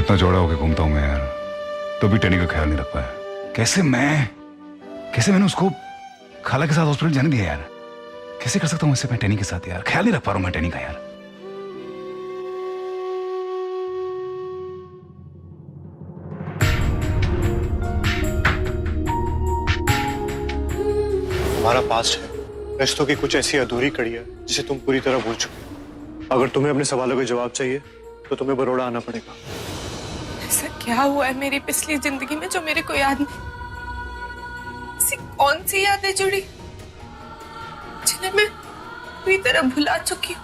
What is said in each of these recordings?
इतना चौड़ा होकर घूमता हूं मैं यार, तो भी टेनी का ख्याल नहीं रख पाया। कैसे मैंने उसको खाला के साथ हॉस्पिटल जाने दिया यार? कैसे कर सकता हूं इससे मैं टेनी के साथ यार? ख्याल नहीं रख पा रहा हूं मैं टेनी का यार। हमारा पास्ट है, रिश्तों की कुछ ऐसी अधूरी कड़ी है जिसे तुम पूरी तरह भूल चुके हो। अगर तुम्हें अपने सवालों के जवाब चाहिए तो तुम्हें बड़ौदा आना पड़ेगा। ऐसा क्या हुआ है मेरी पिछली जिंदगी में जो मेरे को याद नहीं? ऐसी कौन सी यादें जुड़ी जिन्हें मैं पूरी तरह भुला चुकी हूँ?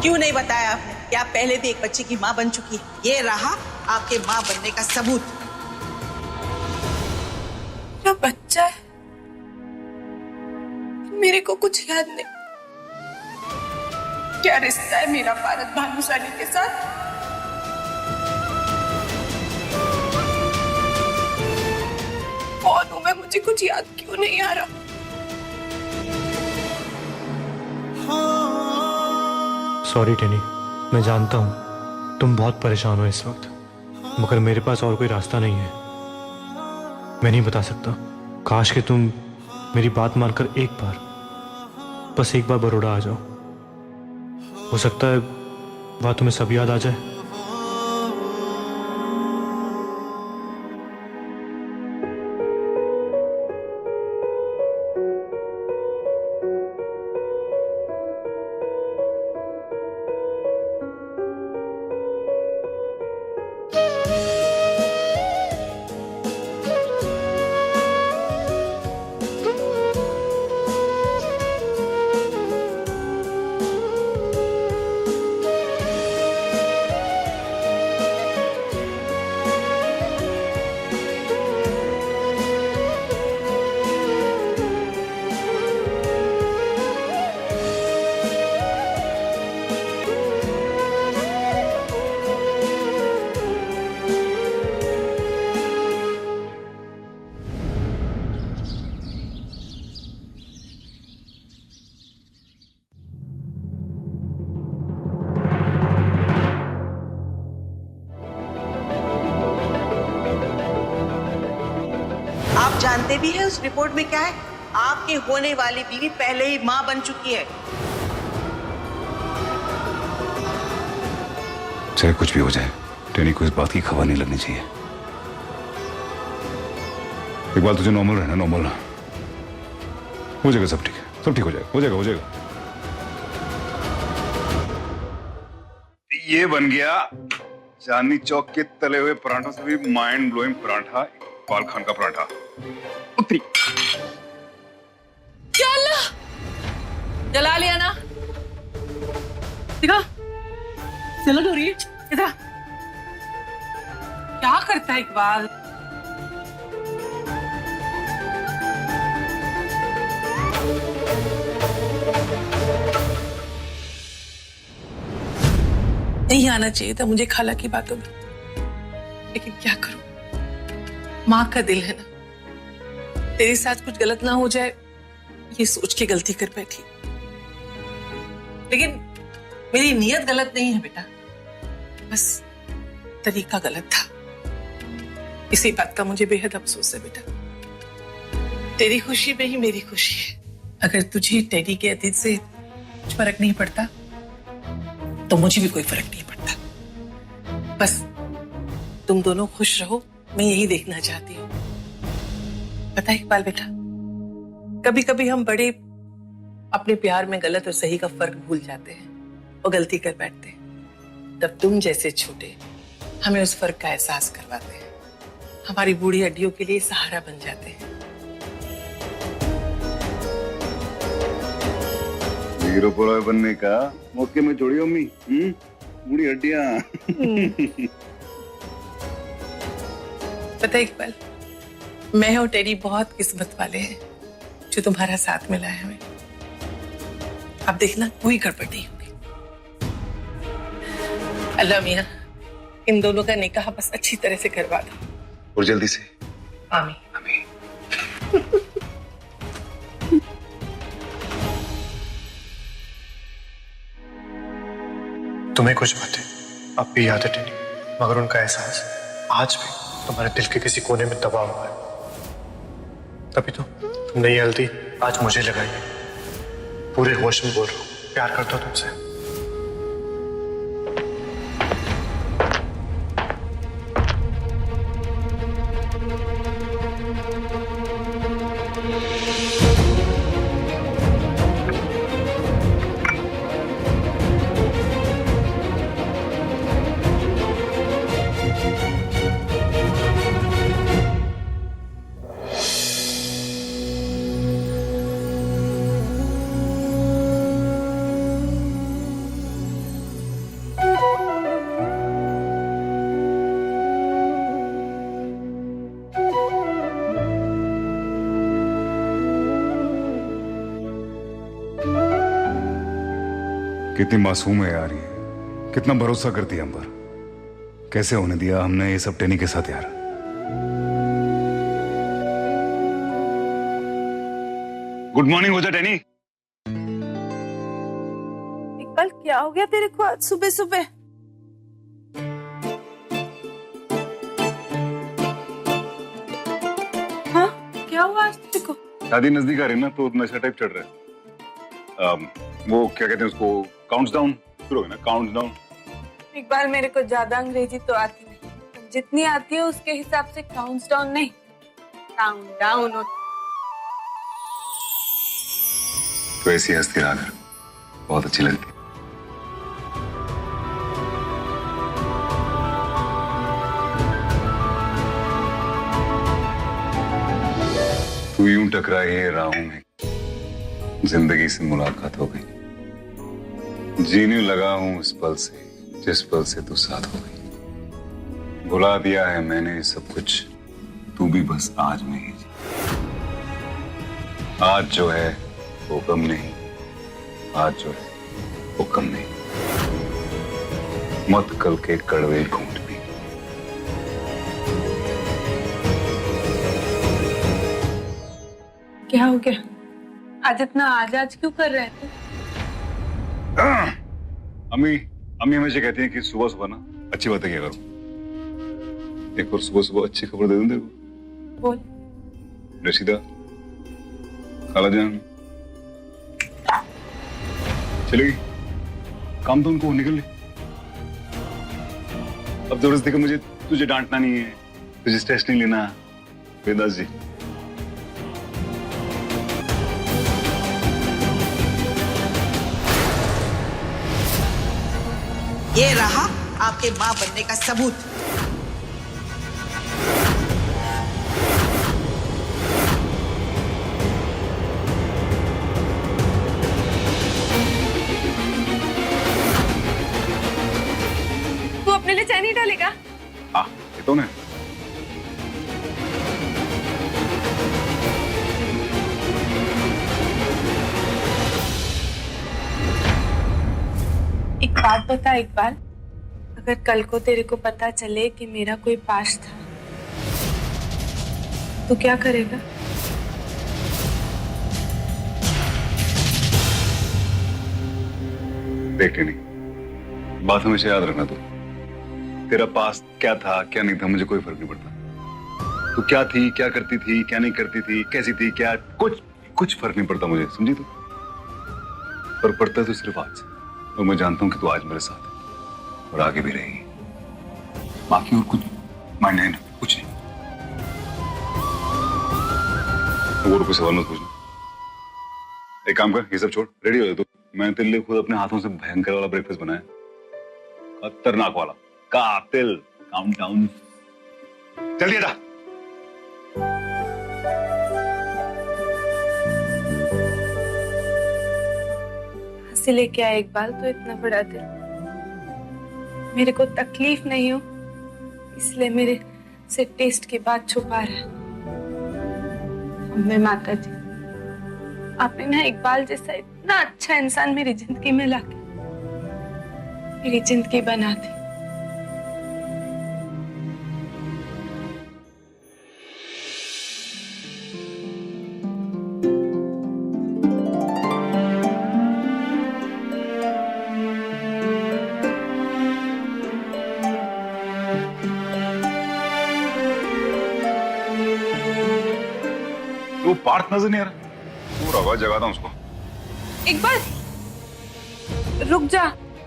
क्यों नहीं बताया आपने कि आप पहले भी एक बच्चे की माँ बन चुकी है? ये रहा आपके माँ बनने का सबूत। मेरा बच्चा है, मेरे को कुछ याद नहीं। क्या रिश्ता है मेरा भारत भानुशाली के साथ? कौन हूं मैं? मुझे कुछ याद क्यों नहीं आ रहा? सॉरी टेनी, मैं जानता हूँ तुम बहुत परेशान हो इस वक्त, मगर मेरे पास और कोई रास्ता नहीं है। मैं नहीं बता सकता। काश कि तुम मेरी बात मानकर बस एक बार बड़ौदा आ जाओ। हो सकता है वहां तुम्हें सब याद आ जाए। आप जानते भी हैं उस रिपोर्ट में क्या है? आपकी होने वाली बीवी पहले ही माँ बन चुकी है। चाहे कुछ भी हो जाए, टेनी को इस बात की खबर नहीं लगनी चाहिए। एक बार तुझे नॉर्मल रहना, नॉर्मल हो जाएगा, सब ठीक है, सब ठीक हो जाएगा। ये बन गया चांदनी चौक के तले हुए पराठों से भी माइंड ब्लोइंग पराठा, इकबाल खान का पराठा। उत्तरी क्या अल्लाह, जला लिया ना? देखा जलन हो रही है। इधर क्या करता है इकबाल? नहीं आना चाहिए था मुझे खाला की बातों में, लेकिन क्या करूं, माँ का दिल है ना। तेरे साथ कुछ गलत ना हो जाए ये सोच के गलती कर बैठी, लेकिन मेरी नीयत गलत नहीं है बेटा, बस तरीका गलत था। इसी बात का मुझे बेहद अफसोस है बेटा। तेरी खुशी में ही मेरी खुशी है। अगर तुझे टेडी के अतीत से कुछ फर्क नहीं पड़ता तो मुझे भी कोई फर्क नहीं पड़ता। बस तुम दोनों खुश रहो, मैं यही देखना चाहती हूँ। पता है इकबाल बेटा, कभी कभी हम बड़े अपने प्यार में गलत और सही का फर्क भूल जाते हैं और गलती कर बैठते हैं। तब तुम जैसे छोटे हमें उस फर्क का एहसास करवाते हैं, हमारी बूढ़ी हड्डियों के लिए सहारा बन जाते हैं। हीरो पुरो बनने का मौके में जोड़ी अम्मी, बूढ़ी हड्डियां। पता है इकबाल, मैं और टेडी बहुत किस्मत वाले हैं जो तुम्हारा साथ मिला है हमें। अब देखना कोई गड़बड़ नहीं होगी। अल्लाह मियां इन दोनों का निकाह बस अच्छी तरह से करवा दो और जल्दी से। आमीन आमीन। तुम्हें कुछ बातें अब भी याद है टेनी, मगर उनका एहसास आज भी तुम्हारे दिल के किसी कोने में दबा हुआ है। तभी तो तुमने ये हल्दी आज मुझे लगाई है। पूरे होश में बोल रहा हूँ, प्यार करता हूँ तुमसे। कितनी मासूम है यार ये, कितना भरोसा करती है हम पर। कैसे होने दिया हमने ये सब टेनी के साथ यार। गुड मॉर्निंग हो जा टेनी। इकबाल क्या हो गया तेरे को आज सुबह सुबह? हाँ क्या हुआ आज तेरे को? शादी नजदीक आ रही है ना, तो नशा टाइप चढ़ रहा है। वो क्या कहते हैं उसको, काउंट्स डाउन शुरू हो गया ना, काउंट्स डाउन। इकबाल मेरे को ज्यादा अंग्रेजी तो आती नहीं, जितनी आती है उसके हिसाब से काउंट्स डाउन नहीं, काउंट डाउन होता। तो ऐसी हंसती रहा कर, बहुत अच्छी लगती है। तू यूं टकराए राहों में, जिंदगी से मुलाकात हो गई। जीने लगा हूं उस पल से, जिस पल से तू साथ हो गई। भुला दिया है मैंने सब कुछ, तू भी बस आज में ही जी। आज जो है वो कम नहीं, आज जो है वो कम नहीं। मत कल के कड़वे घूंट भी। क्या हो गया आज इतना आज क्यों कर रहे थे? अम्मी अम्मी हमेशा कहती है कि सुबह सुबह ना अच्छी बातें किया करो। एक और सुबह सुबह अच्छी खबर दे दूं तेरे को। बोल। रशीदा, खालाजान चलेगी, काम तो उनको निकल ले। अब जबरदस्ती का मुझे तुझे डांटना नहीं है, तुझे स्ट्रेस नहीं लेना। वेदास जी, ये रहा आपके मां बनने का सबूत। तू अपने लिए चाय नहीं डालेगा? हाँ ये तो ना। एक बात बता इकबाल, अगर कल को तेरे को पता चले कि मेरा कोई पास्ट था तो क्या करेगा? देख नहीं, बात हमेशा याद रखना। तू तेरा पास्ट क्या था क्या नहीं था मुझे कोई फर्क नहीं पड़ता। तू क्या थी, क्या करती थी, क्या नहीं करती थी, कैसी थी, क्या कुछ फर्क नहीं पड़ता मुझे, समझी तू? फर्क पड़ता है तो सिर्फ आज से। और मैं जानता हूं कि तू आज मेरे साथ है और आगे भी रहेगी। बाकी और कुछ मायने नहीं रखता, कुछ नहीं। और कोई सवाल मत पूछना। एक काम कर, ये सब छोड़, रेडी हो जा तू। मैंने तेरे लिए खुद अपने हाथों से भयंकर वाला ब्रेकफास्ट बनाया, खतरनाक वाला, कातिल। काउंट डाउन, जल्दी हटा। हंसी लेके आया इकबाल तो इतना बड़ा दिल। मेरे को तकलीफ नहीं हो इसलिए मेरे से टेस्ट की बात छुपा रहा है। अम्मे माता जी, आपने ना इकबाल जैसा इतना अच्छा इंसान मेरी जिंदगी में लाके मेरी जिंदगी बना दी। पार्थ नजर नहीं आ रहा? पूरा हुआ, जगाता हूँ उसको। एक बार रुक जा।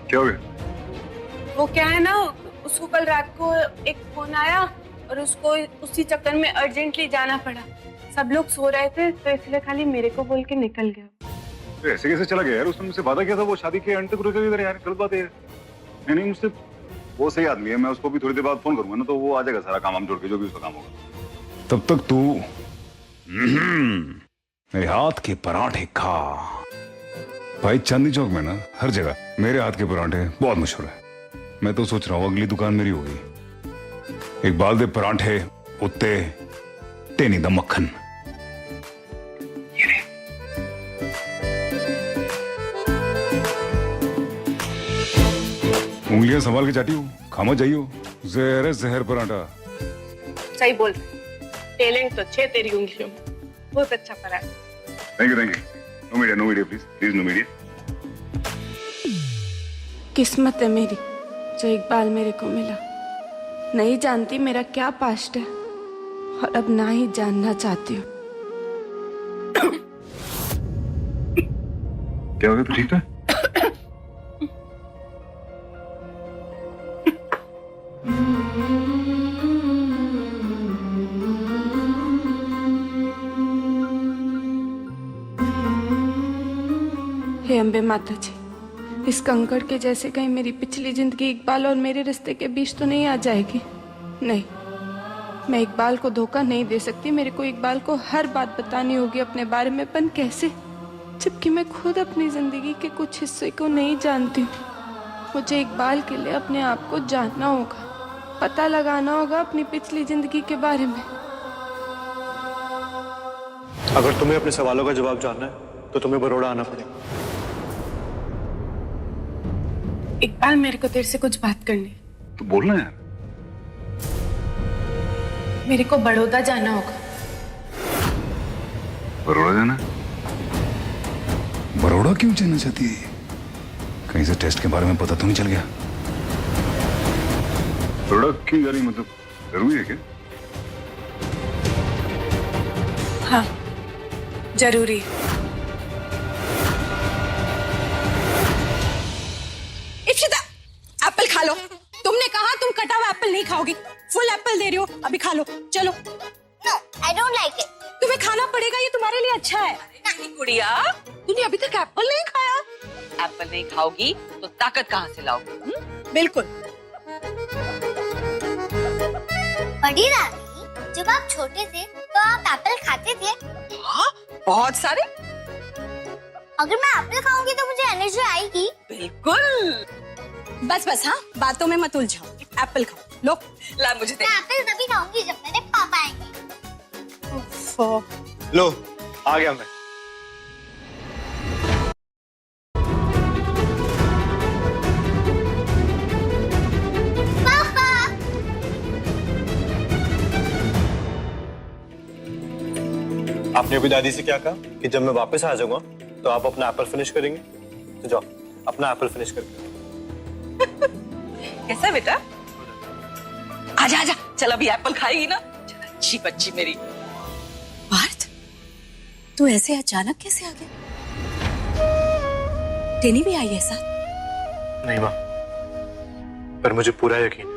क्या हो गया? वो क्या है ना, उसको कल रात को एक फोन आया और उसको उसी चक्कर में अर्जेंटली जाना पड़ा। सब लोग सो रहे थे तो इसलिए खाली मेरे को बोल के निकल गया। तो ऐसे कैसे चला गया यार? उसने मुझसे वादा किया था वो शादी के एंड तक रुकेगा इधर यार। गलत बात है। नहीं नहीं, मुझसे वो सही आदमी है, मैं उसको भी थोड़ी देर बाद फोन करूंगा ना तो वो आ जाएगा, सारा काम हम जोड़ के जो भी उसका काम होगा। तब तक तू मेरे हाथ के पराठे खा। भाई चांदनी चौक में ना हर जगह मेरे हाथ के पराठे बहुत मशहूर है। मैं तो सोच रहा हूँ अगली दुकान मेरी होगी। एक बाल दे पराठे उत्ते टेनी दा मक्खन। उंगलियां संभाल के चाटी हो, खामा जाइयो। जहर है जहर पराठा। सही बोल रहे, टैलेंट तो छे तेरी उंगलियों में। बहुत अच्छा पड़ा। Thank you thank you. No media please please no media. किस्मत है मेरी जो इकबाल मेरे को मिला। नहीं जानती मेरा क्या पास्ट है और अब ना ही जानना चाहती हूँ। क्या हो गया? तू ठीक है? हे अम्बे माता जी, इस कंकड़ के जैसे कहीं मेरी पिछली जिंदगी इकबाल और मेरे रिश्ते के बीच तो नहीं आ जाएगी। नहीं, मैं इकबाल को धोखा नहीं दे सकती। मेरे को इकबाल को हर बात बतानी होगी अपने बारे में, पर कैसे, जबकि मैं खुद अपनी जिंदगी के कुछ हिस्से को नहीं जानती हूँ। मुझे इकबाल के लिए अपने आप को जानना होगा, पता लगाना होगा अपनी पिछली जिंदगी के बारे में। अगर तुम्हें अपने सवालों का जवाब जानना है तो तुम्हें बड़ौदा आना पड़ेगा। इकबाल, मेरे को तेरे से कुछ बात करनी है। तो बोलना यार। मेरे को बड़ौदा जाना होगा। बड़ौदा जाना? बड़ौदा क्यों जाना चाहती है? कहीं से टेस्ट के बारे में पता तो नहीं चल गया? बड़ौदा क्यों जा रही, मतलब जरूरी है क्या? हाँ, जरूरी है। इप्सिता, एप्पल खा लो। तुमने कहा तुम कटा हुआ एप्पल नहीं खाओगी। फुल एप्पल दे रही हो, अभी खा लो। चलो। No, I don't like it. तुम्हें खाना पड़ेगा, ये तुम्हारे लिए अच्छा है। नहीं गुड़िया, तूने अभी तक एप्पल नहीं खाया। एप्पल नहीं खाओगी तो ताकत कहाँ से लाओगी? बिल्कुल। बड़ी रानी, जब आप छोटे थे तो आप एप्पल खाते थे? हाँ, बहुत सारे। अगर मैं एप्पल खाऊंगी तो मुझे एनर्जी आएगी? बिल्कुल। बस बस, हाँ, बातों में मत उलझाओ। एप्पल खाओ। लो। ला मुझे दे। मैं एप्पल तभी खाऊंगी जब मेरे पापा आएंगे। लो, आ गया मैं। पापा! आपने अभी दादी से क्या कहा कि जब मैं वापस आ जाऊंगा तो आप अपना एप्पल फिनिश करेंगे? तो जाओ अपना एप्पल फिनिश करके। कैसा बेटा? आजा आजा, चल अभी एप्पल खाएगी ना। चल, अच्छी बच्ची मेरी। पार्थ, तू ऐसे अचानक कैसे आ गया? टेनी भी आई है साथ? नहीं माँ, पर मुझे पूरा यकीन है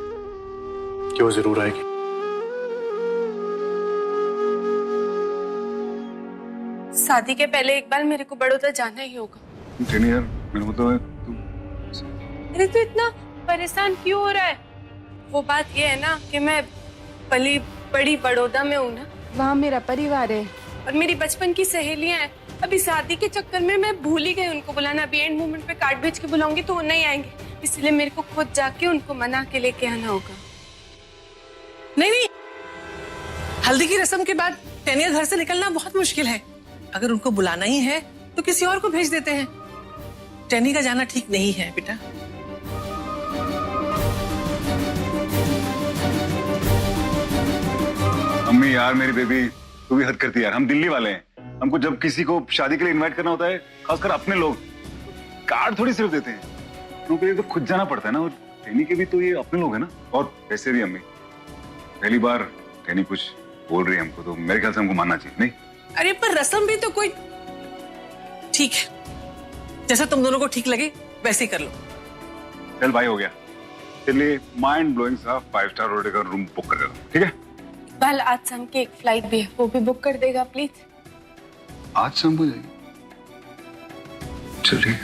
कि वो जरूर आएगी। शादी के पहले इकबाल मेरे को बड़ौदा जाना ही होगा। टेनी यार, मेरा मतलब है तू। अरे तू इतना परेशान क्यों हो रहा है? वो बात ये है ना कि मैं पली बड़ी बड़ौदा में हूँ ना, वहाँ मेरा परिवार है और मेरी बचपन की सहेलियां हैं। अभी शादी के चक्कर में मैं भूल ही गई उनको बुलाना। अभी एंड मोमेंट पे कार्ड भेज के बुलाऊंगी तो वो नहीं आएंगे, इसलिए मेरे को खुद जाके उनको मना के लेके आना होगा। नहीं नहीं, हल्दी की रस्म के बाद टेनिया घर से निकलना बहुत मुश्किल है। अगर उनको बुलाना ही है तो किसी और को भेज देते हैं। टेनी का जाना ठीक नहीं है बेटा। अम्मी यार, मेरी बेबी, तू भी हद करती है यार। हम दिल्ली वाले हैं, हमको जब किसी को शादी के लिए इनवाइट करना होता है, खासकर अपने लोग, कार्ड थोड़ी सिर्फ देते हैं, उनके लिए तो खुद जाना पड़ता है ना। और टेनी के भी तो ये अपने लोग हैं ना। और वैसे भी अम्मी, पहली बार टेनी कुछ बोल रही है हमको तो मेरे ख्याल से हमको मानना चाहिए। नहीं अरे पर रस्म भी तो कोई, ठीक है जैसा तुम दोनों को ठीक लगे वैसे ही कर लो। चल भाई, हो गया। तेरे लिए माइंड ब्लोइंग सा 5 स्टार होटल का रूम बुक कर देता हूं, ठीक है? इकबाल, आज शाम की एक फ्लाइट भी है, वो भी बुक कर देगा प्लीज। आज शाम को जाएगी? चल ठीक है,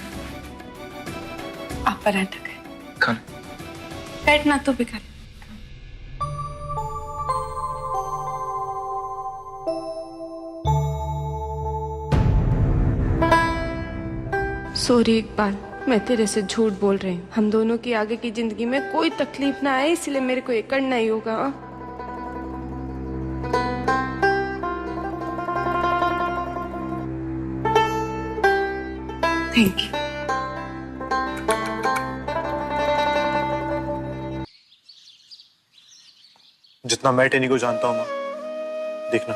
आप पराठा खाए। खा ले। बैठना तो भी खा ले। सॉरी इकबाल, मैं तेरे से झूठ बोल रही हूँ। हम दोनों की आगे की जिंदगी में कोई तकलीफ ना आए, इसलिए मेरे को ये करना ही होगा। Thank you. जितना मैं टेनी को जानता हूँ माँ, देखना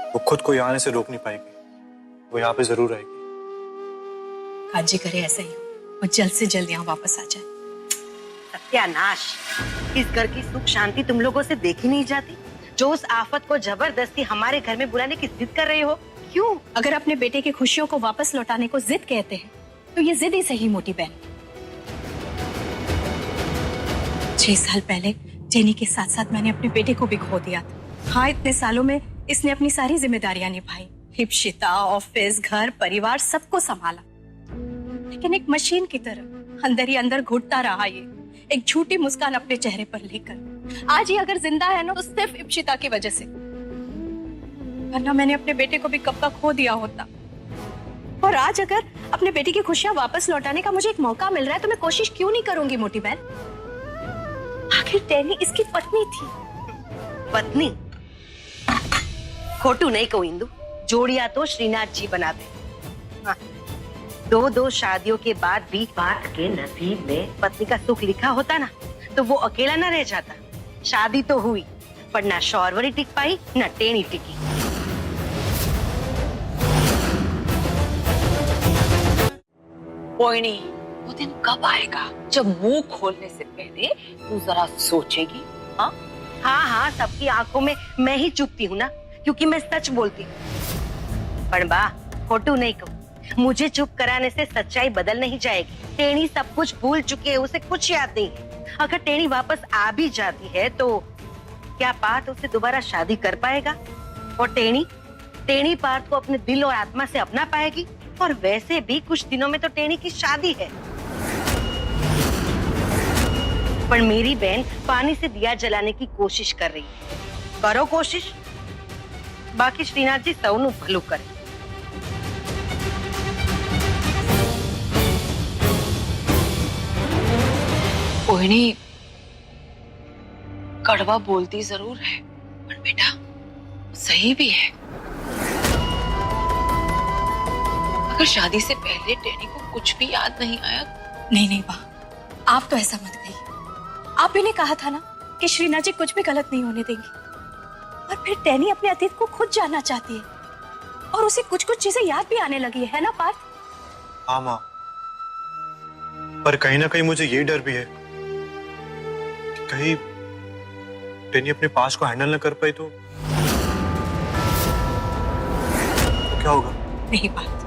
वो खुद को यहाँ आने से रोक नहीं पाएगी। वो यहाँ पे जरूर आएगी। काजी करे ऐसा ही हो, वो जल्द से जल्द यहाँ वापस आ जाए। सत्यानाश, इस घर की सुख शांति तुम लोगों से देखी नहीं जाती, जो उस आफत को जबरदस्ती हमारे घर में बुलाने की जिद कर रहे हो। क्यों? अगर अपने बेटे की खुशियों को वापस लौटाने को जिद कहते हैं तो ये जिद ही सही मोटी बहन। 6 साल पहले जेनी के साथ साथ मैंने अपने बेटे को भी खो दिया था। हाँ, इतने सालों में इसने अपनी सारी जिम्मेदारियां निभाई, हिप्शिता, ऑफिस, घर, परिवार सबको संभाला, लेकिन एक मशीन की तरह अंदर ही अंदर घुटता रहा ये, एक झूठी मुस्कान अपने चेहरे पर लेकर। आज ये अगर जिंदा है ना तो सिर्फ इप्शिता की वजह से, वरना मैंने अपने बेटे को भी कब का खो दिया होता। और आज अगर अपने बेटे की खुशियां वापस लौटाने का मुझे एक मौका मिल रहा है तो मैं कोशिश क्यों नहीं करूंगी मोटी बहन? आखिर टेनी इसकी पत्नी थी। पत्नी? खोटू नहीं कहूं इंदु, जोड़िया तो श्रीनाथ जी बनाते। हाँ, 2 शादियों के बाद भी बात के नसीब में पत्नी का सुख लिखा होता ना तो वो अकेला ना रह जाता। शादी तो हुई पर ना शौरवरी टिक पाई ना टेनी टिकी। कोई नहीं, वो दिन कब आएगा जब मुंह खोलने से पहले तू जरा सोचेगी। हाँ हाँ, सबकी आंखों में मैं ही चुपती हूँ ना, क्योंकि मैं सच बोलती हूँ। पर बा, खोटू नहीं कहूँ, मुझे चुप कराने से सच्चाई बदल नहीं जाएगी। टेनी सब कुछ भूल चुकी है, उसे कुछ याद नहीं है। अगर टेनी वापस आ भी जाती है तो क्या पार्थ उससे दोबारा शादी कर पाएगा? और टेनी पार्थ को अपने दिल और आत्मा से अपना पाएगी? और वैसे भी कुछ दिनों में तो टेनी की शादी है। पर मेरी बहन पानी से दिया जलाने की कोशिश कर रही है। करो कोशिश, बाकी श्रीनाथ जी सौनु भलू करे। कोई नहीं, कड़वा बोलती जरूर है पर बेटा सही भी है। अगर शादी से पहले टेनी को कुछ भी याद नहीं आया। नहीं वाह, आप तो ऐसा मत कहिए। आप ही ने कहा था ना कि श्रीनाथ जी कुछ भी गलत नहीं होने देंगे। और फिर टेनी अपने अतीत को खुद जानना चाहती है और उसे कुछ चीजें याद भी आने लगी है ना पार्थ? हाँ माँ, पर कहीं ना कहीं मुझे ये डर भी है कि कहीं टेनी अपने पास को हैंडल ना कर पाई तो क्या होगा? नहीं पार्थ,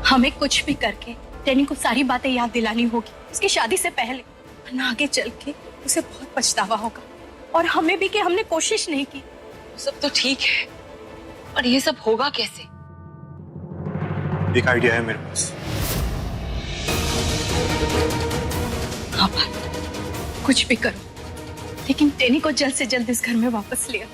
हमें कुछ भी करके टेनी को सारी बातें याद दिलानी होगी उसकी शादी से पहले, वरना आगे चल के उसे बहुत पछतावा होगा। और हमें भी कि हमने कोशिश नहीं की। सब तो ठीक है पर ये सब होगा कैसे? एक आइडिया है मेरे पास। हाँ पार्थ, कुछ भी करो लेकिन टेनी को जल्द से जल्द इस घर में वापस ले आओ।